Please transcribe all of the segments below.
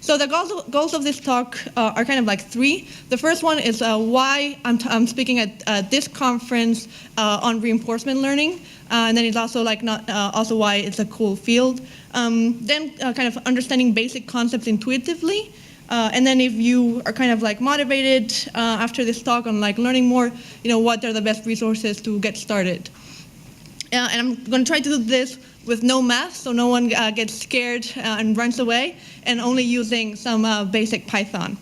So the goals of this talk are kind of like three. The first one is why I'm speaking at this conference on reinforcement learning, and then it's also like also why it's a cool field. Then kind of understanding basic concepts intuitively, and then if you are kind of like motivated after this talk on like learning more, what are the best resources to get started. And I'm going to try to do this with no math, so no one gets scared and runs away, and only using some basic Python.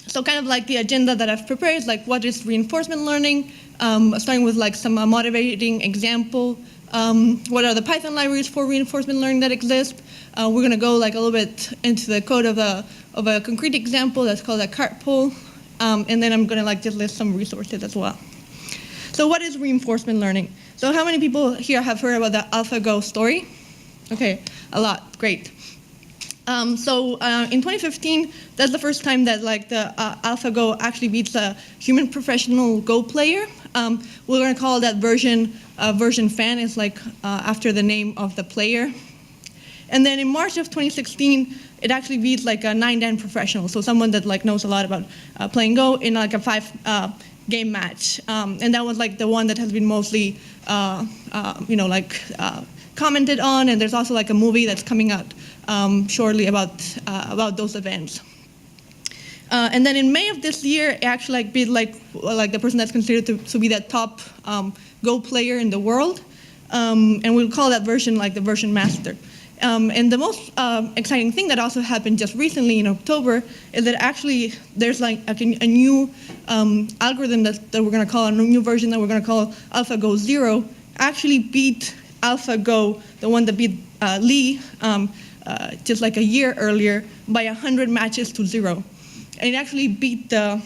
So kind of like the agenda that I've prepared is like what is reinforcement learning, starting with like some motivating example. What are the Python libraries for reinforcement learning that exist? We're going to go like a little bit into the code of a concrete example that's called a Cartpole, and then I'm going to like just list some resources as well. So what is reinforcement learning? So how many people here have heard about the AlphaGo story? Okay, a lot, great. In 2015, that's the first time that like the AlphaGo actually beats a human professional Go player. We're going to call that version fan. It's like after the name of the player. And then in March of 2016, it actually beats like a 9-dan professional, so someone that like knows a lot about playing Go in like a 5-game match. And that was like the one that has been mostly commented on, and there's also like a movie that's coming out shortly about those events. And then in May of this year, it actually like beat like the person that's considered to be the top Go player in the world, and we'll call that version like the version master. And the most exciting thing that also happened just recently in October is that actually there's like a new algorithm that we're going to call, a new version that we're going to call AlphaGo 0, actually beat AlphaGo, the one that beat Lee just like a year earlier, by 100 matches to 0. And it actually beat the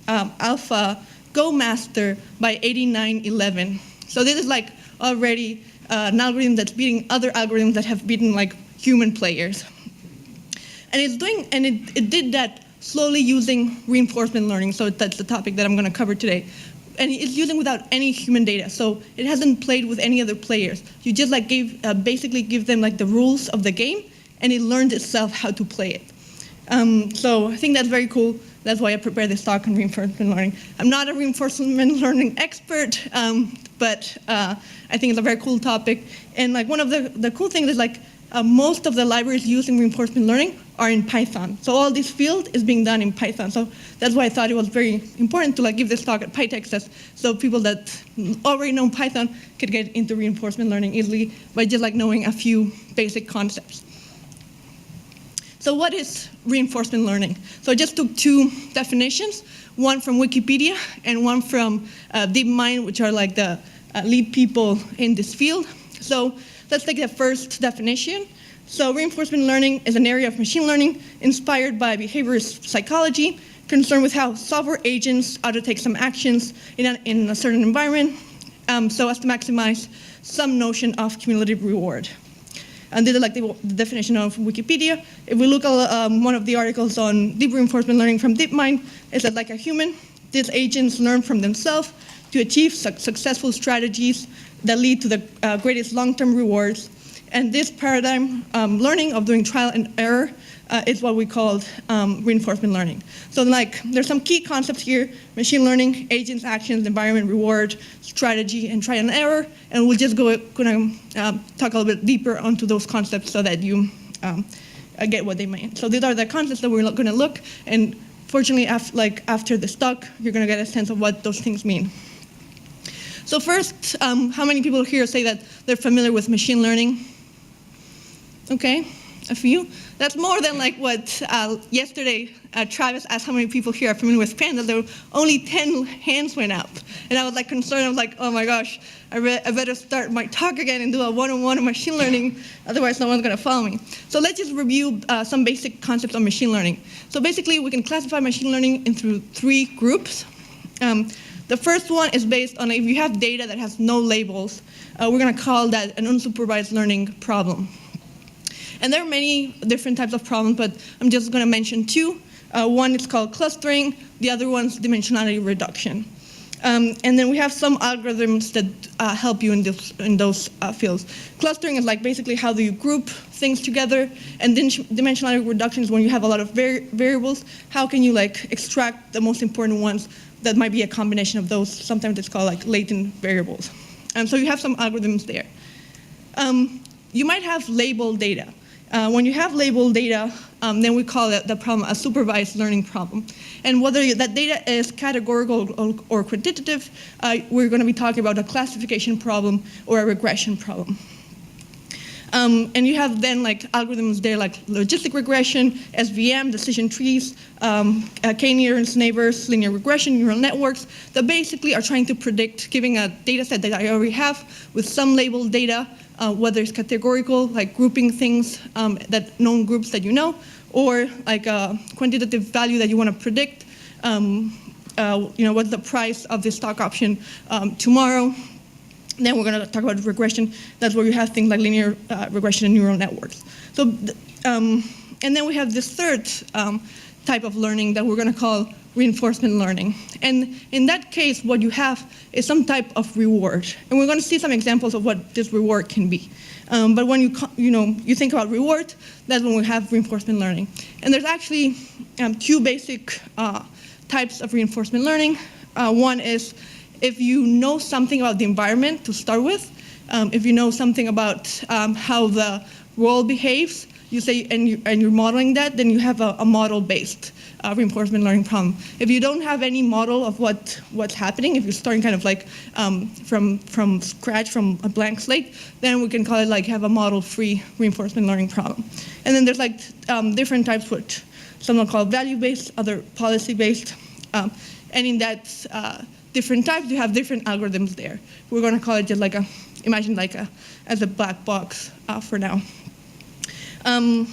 AlphaGo master by 89-11. So this is like already an algorithm that's beating other algorithms that have beaten like human players. And it did that slowly using reinforcement learning, so that's the topic that I'm going to cover today. And it's using without any human data, so it hasn't played with any other players. You just like basically give them like the rules of the game, and it learns itself how to play it. So I think that's very cool. That's why I prepared this talk on reinforcement learning. I'm not a reinforcement learning expert, but I think it's a very cool topic. And like one of the cool things is like most of the libraries using reinforcement learning are in Python. So all this field is being done in Python. So that's why I thought it was very important to like give this talk at PyTexas, so people that already know Python could get into reinforcement learning easily by just like knowing a few basic concepts. So what is reinforcement learning? So I just took two definitions, one from Wikipedia and one from DeepMind, which are like the lead people in this field. So let's take the first definition. So reinforcement learning is an area of machine learning inspired by behaviorist psychology, concerned with how software agents ought to take some actions in a certain environment so as to maximize some notion of cumulative reward. And this is like the definition of Wikipedia. If we look at one of the articles on deep reinforcement learning from DeepMind, it said like a human, these agents learn from themselves to achieve successful strategies that lead to the greatest long-term rewards. And this paradigm learning of doing trial and error is what we call reinforcement learning. So like there's some key concepts here: machine learning, agents, actions, environment, reward, strategy, and trial and error. And we'll just talk a little bit deeper onto those concepts so that you get what they mean. So these are the concepts that we're going to look. And fortunately, after this talk, you're going to get a sense of what those things mean. So first, how many people here say that they're familiar with machine learning? Okay, a few. That's more than like what yesterday Travis asked how many people here are familiar with pandas. There were only 10 hands went up. And I was like concerned. I was like, oh my gosh, I better start my talk again and do a one-on-one on machine learning. Otherwise, no one's going to follow me. So let's just review some basic concepts on machine learning. So basically, we can classify machine learning into 3 groups. The first one is based on if you have data that has no labels, we're going to call that an unsupervised learning problem. And there are many different types of problems, but I'm just going to mention 2. One is called clustering. The other one's dimensionality reduction. And then we have some algorithms that help you in those fields. Clustering is like basically how do you group things together, and then dimensionality reduction is when you have a lot of variables. How can you like extract the most important ones that might be a combination of those? Sometimes it's called like latent variables. So you have some algorithms there. You might have labeled data. When you have labeled data, then we call the problem a supervised learning problem. And whether that data is categorical or quantitative, we're going to be talking about a classification problem or a regression problem. And you have then like algorithms there like logistic regression, SVM, decision trees, k-nearest neighbors, linear regression, neural networks that basically are trying to predict, giving a data set that I already have with some labeled data, whether it's categorical, like grouping things, that known groups that you know, or like a quantitative value that you want to predict, what's the price of this stock option tomorrow. Then we're going to talk about regression. That's where you have things like linear regression and neural networks. So, and then we have this third type of learning that we're going to call reinforcement learning. And in that case, what you have is some type of reward. And we're going to see some examples of what this reward can be. But when you think about reward, that's when we have reinforcement learning. And there's actually two basic types of reinforcement learning. One is if you know something about the environment to start with, if you know something about how the world behaves, you say, and you're modeling that, then you have a model-based reinforcement learning problem. If you don't have any model of what's happening, if you're starting kind of like from scratch, from a blank slate, then we can call it like have a model-free reinforcement learning problem. And then there's like different types, which some are called value-based, other policy-based, and in that different types, you have different algorithms there. We're going to call it just like imagine like as a black box for now. And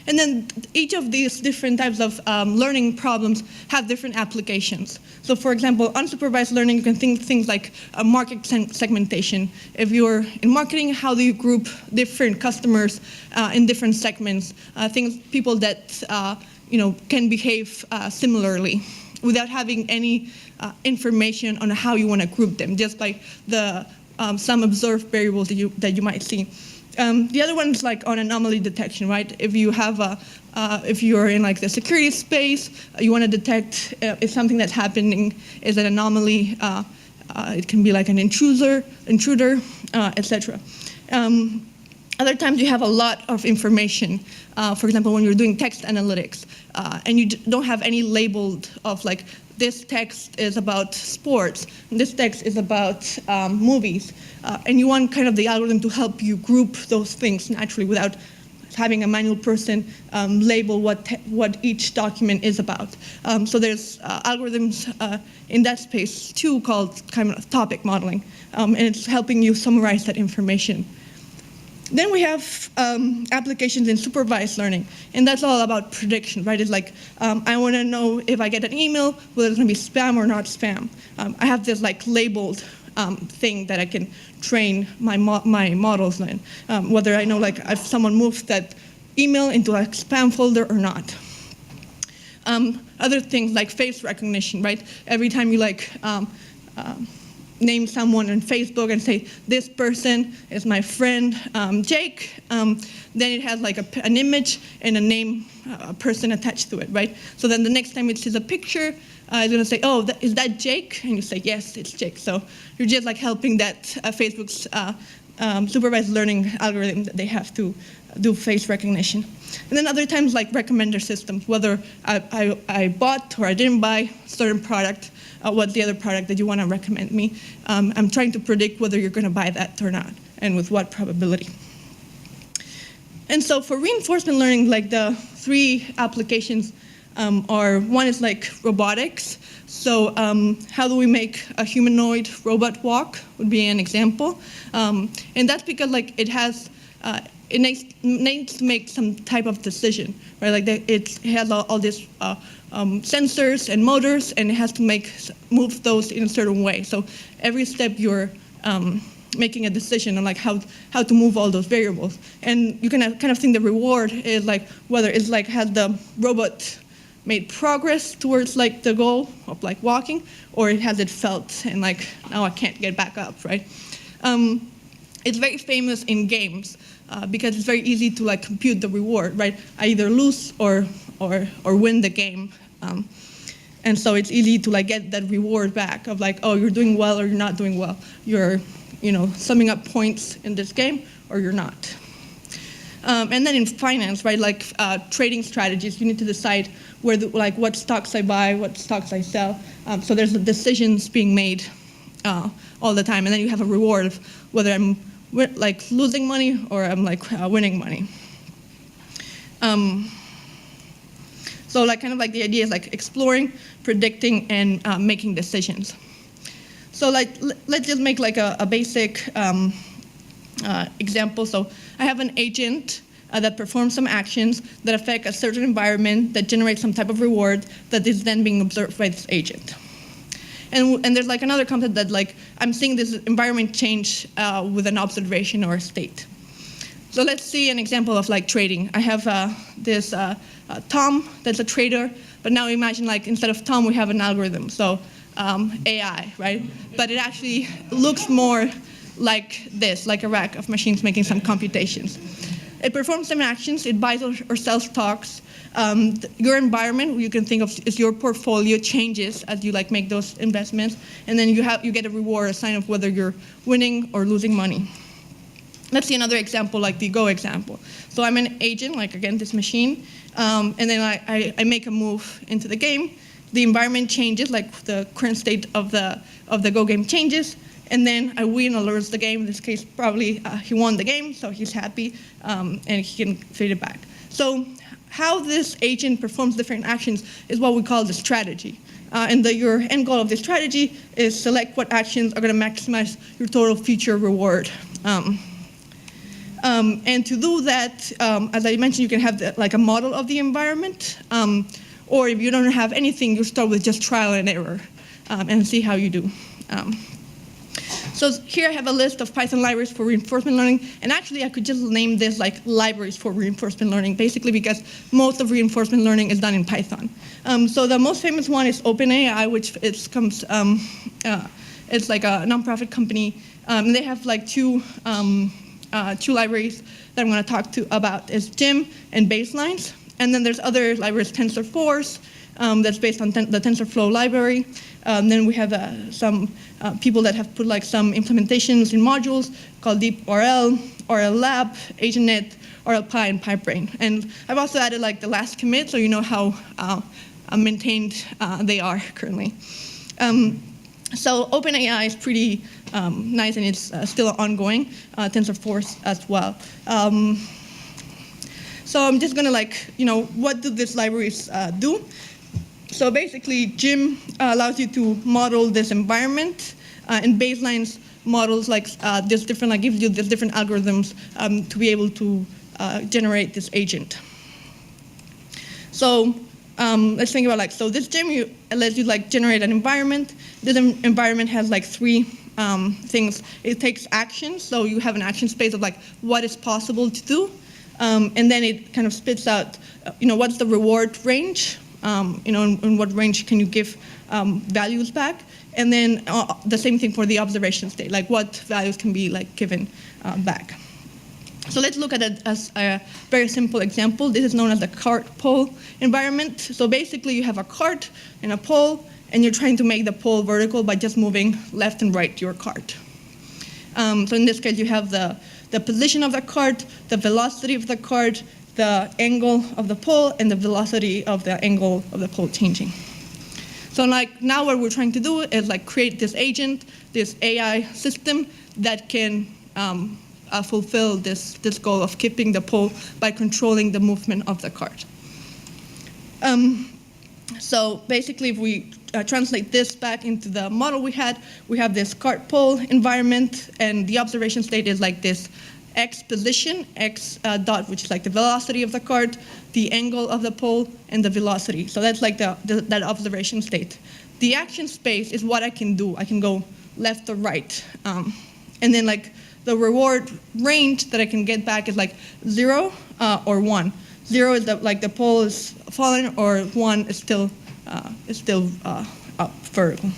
then each of these different types of learning problems have different applications. So for example, unsupervised learning, you can think things like market segmentation. If you're in marketing, how do you group different customers in different segments? People that can behave similarly without having any information on how you want to group them, just like some observed variables that you might see. The other one is like on anomaly detection, right? If you have if you're in like the security space, you want to detect if something that's happening is an anomaly. It can be like an intruder, etc. Other times you have a lot of information. For example, when you're doing text analytics, and you don't have any labeled of like this text is about sports, and this text is about movies, and you want kind of the algorithm to help you group those things naturally without having a manual person label what each document is about. So there's algorithms in that space too called kind of topic modeling, and it's helping you summarize that information. Then we have applications in supervised learning, and that's all about prediction, right? It's like, I want to know if I get an email, whether it's going to be spam or not spam. I have this like labeled thing that I can train my models in, whether I know like if someone moves that email into a spam folder or not. Other things like face recognition, right? Every time you like name someone on Facebook and say, this person is my friend Jake, then it has like an image and a name, a person attached to it, right? So then the next time it sees a picture, it's going to say, oh, is that Jake? And you say, yes, it's Jake. So you're just like helping that Facebook's supervised learning algorithm that they have to do face recognition. And then other times like recommender systems, whether I bought or I didn't buy a certain product, what's the other product that you want to recommend me. I'm trying to predict whether you're going to buy that or not, and with what probability. And so for reinforcement learning, like the three applications are, one is like robotics. So how do we make a humanoid robot walk would be an example. And that's because like it has, it needs to make some type of decision, right? Like it has all these sensors and motors, and it has to move those in a certain way. So every step you're making a decision on like how to move all those variables. And you can kind of think the reward is like whether it's like has the robot made progress towards like the goal of like walking, or has it felt and like now I can't get back up, right? It's very famous in games because it's very easy to like compute the reward, right? I either lose or win the game. And so it's easy to like get that reward back of like, oh, you're doing well or you're not doing well. You're, summing up points in this game or you're not. And then in finance, right, like trading strategies, you need to decide what stocks I buy, what stocks I sell. So there's decisions being made all the time, and then you have a reward of whether I'm like losing money or I'm like winning money. So like kind of like the idea is like exploring, predicting, and making decisions. So like let's just make like a basic example. So I have an agent that performs some actions that affect a certain environment that generates some type of reward that is then being observed by this agent. And there's like another concept that like I'm seeing this environment change with an observation or a state. So let's see an example of like trading. I have this Tom that's a trader, but now imagine like instead of Tom we have an algorithm, so AI, right? But it actually looks more like this, like a rack of machines making some computations. It performs some actions, it buys or sells stocks. Your environment, you can think of as your portfolio changes as you like make those investments, and then you get a reward, a sign of whether you're winning or losing money. Let's see another example, like the Go example. So I'm an agent, like again this machine, and then I make a move into the game. The environment changes, like the current state of the Go game changes, and then I win or lose the game. In this case, probably he won the game, so he's happy, and he can feed it back. So how this agent performs different actions is what we call the strategy. And your end goal of the strategy is select what actions are going to maximize your total future reward. And to do that, as I mentioned, you can have like a model of the environment, or if you don't have anything, you start with just trial and error and see how you do. So here I have a list of Python libraries for reinforcement learning, and actually I could just name this like libraries for reinforcement learning, basically because most of reinforcement learning is done in Python. So the most famous one is OpenAI, which it's like a nonprofit company. They have like two libraries that I'm going to talk about is GEM and baselines. And then there's other libraries, TensorForce, that's based on the TensorFlow library. Then we have some people that have put like some implementations in modules called DeepRL, RLLab, AgentNet, RLPy, and PyBrain. And I've also added like the last commit, so you know how maintained they are currently. So OpenAI is pretty nice, and it's still ongoing. TensorForce as well. So I'm just gonna what do these libraries do? So basically, GEM allows you to model this environment, and baselines models this different, gives you these different algorithms to be able to generate this agent. So let's think about so this GEM lets you generate an environment. This environment has three things. It takes actions, so you have an action space of what is possible to do, and then it kind of spits out, what's the reward range, in what range can you give values back, and then the same thing for the observation state, what values can be given back. So let's look at it as a very simple example. This is known as the Cartpole environment. So basically you have a cart and a pole, and you're trying to make the pole vertical by just moving left and right your cart. So in this case you have the position of the cart, the velocity of the cart, the angle of the pole, and the velocity of the angle of the pole changing. So now what we're trying to do is create this agent, this AI system that can fulfill this goal of keeping the pole by controlling the movement of the cart. So basically, if we translate this back into the model we have this cart-pole environment, and the observation state is this x position, x dot, which is the velocity of the cart, the angle of the pole, and the velocity. So that's that observation state. The action space is what I can do. I can go left or right. And then the reward range that I can get back is 0 or 1. 0 is the pole is fallen, or 1 is still up vertical.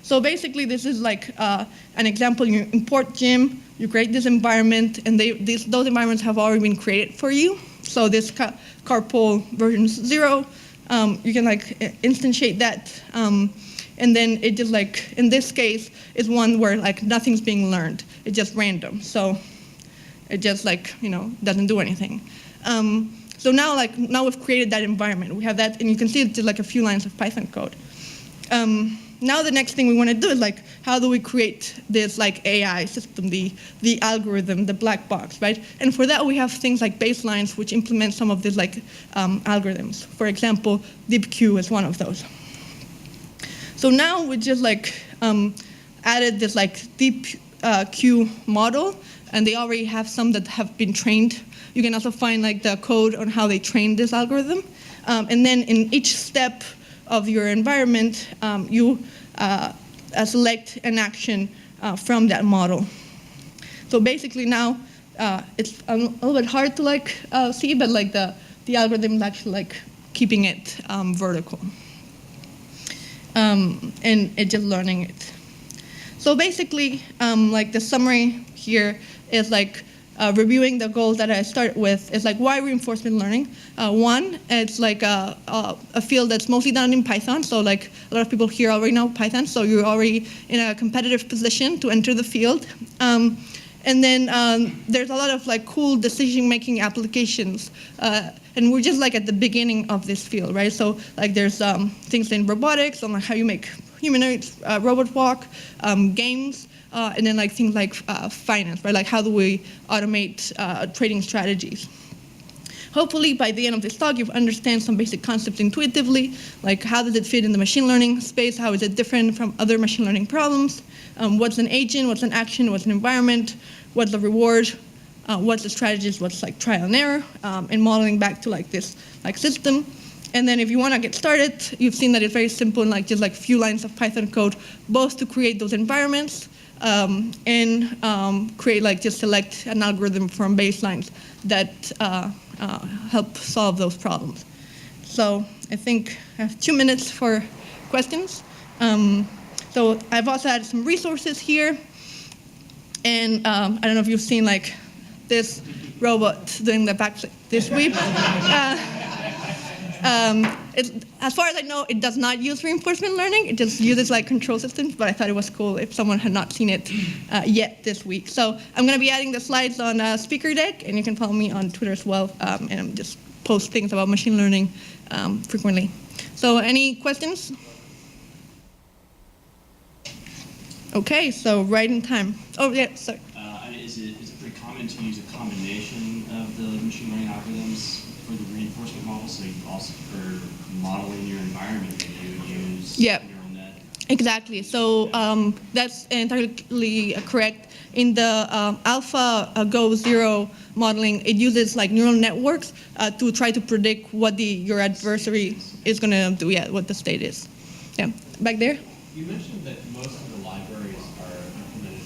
So basically, this is like an example. You import Gym, you create this environment, and those environments have already been created for you. So this Cartpole version 0, you can like instantiate that, and then it just like, in this case, is one where like nothing's being learned. It's just random. So it just like, doesn't do anything. So now we've created that environment. We have that, and you can see it's just like a few lines of Python code. Now the next thing we want to do is like, how do we create this like AI system, the algorithm, the black box, right? And for that we have things like baselines, which implement some of these like algorithms. For example, DeepQ is one of those. So now we just like added this like DeepQ model, and they already have some that have been trained. You can also find like the code on how they trained this algorithm, and then in each step of your environment, you select an action from that model. So basically now, it's a little bit hard to like see, but like the algorithm is actually like keeping it vertical, and it's just learning it. So basically, like the summary here is like reviewing the goals that I start with. Is like, why reinforcement learning? One, it's like a field that's mostly done in Python. So like a lot of people here already know Python, so you're already in a competitive position to enter the field. And then there's a lot of like cool decision-making applications. And we're just like at the beginning of this field, right? So like there's things in robotics, on like how you make humanoids robot walk, games, and then like things like finance, right? Like how do we automate trading strategies? Hopefully by the end of this talk, you understand some basic concepts intuitively, like how does it fit in the machine learning space? How is it different from other machine learning problems? What's an agent? What's an action? What's an environment? What's the reward? What's the strategies? What's like trial and error? And modeling back to like this like system. And then if you want to get started, you've seen that it's very simple and like just like few lines of Python code, both to create those environments and create like just select an algorithm from baselines that help solve those problems. So I think I have 2 minutes for questions. So I've also added some resources here. And I don't know if you've seen like this robot doing the backflip, this sweep. As far as I know, it does not use reinforcement learning. It just uses like control systems, but I thought it was cool if someone had not seen it yet this week. So I'm going to be adding the slides on Speaker Deck, and you can follow me on Twitter as well, and I'm just post things about machine learning frequently. So any questions? Okay, so right in time. Oh, yeah, sorry. Is it pretty common to use a combination of the machine learning algorithms for the reinforcement model? So you also, for modeling your environment, you would use neural net? Exactly. So that's entirely correct. In the AlphaGo 0 modeling, it uses like neural networks to try to predict what your adversary is going to do, what the state is. Yeah, back there? You mentioned that most of the libraries are implemented,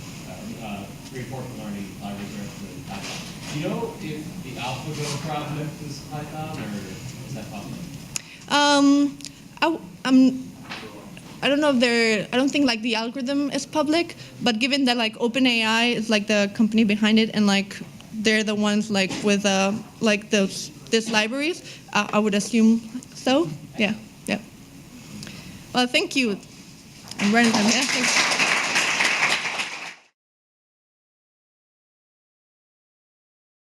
reinforcement learning libraries are implemented in Python. Do you know if the AlphaGo project is Python, or is that public? I don't know if I don't think like the algorithm is public, but given that like OpenAI is like the company behind it, and like they're the ones like with like these libraries, I would assume so. Yeah. Well, thank you. I'm running time. Yeah, thanks.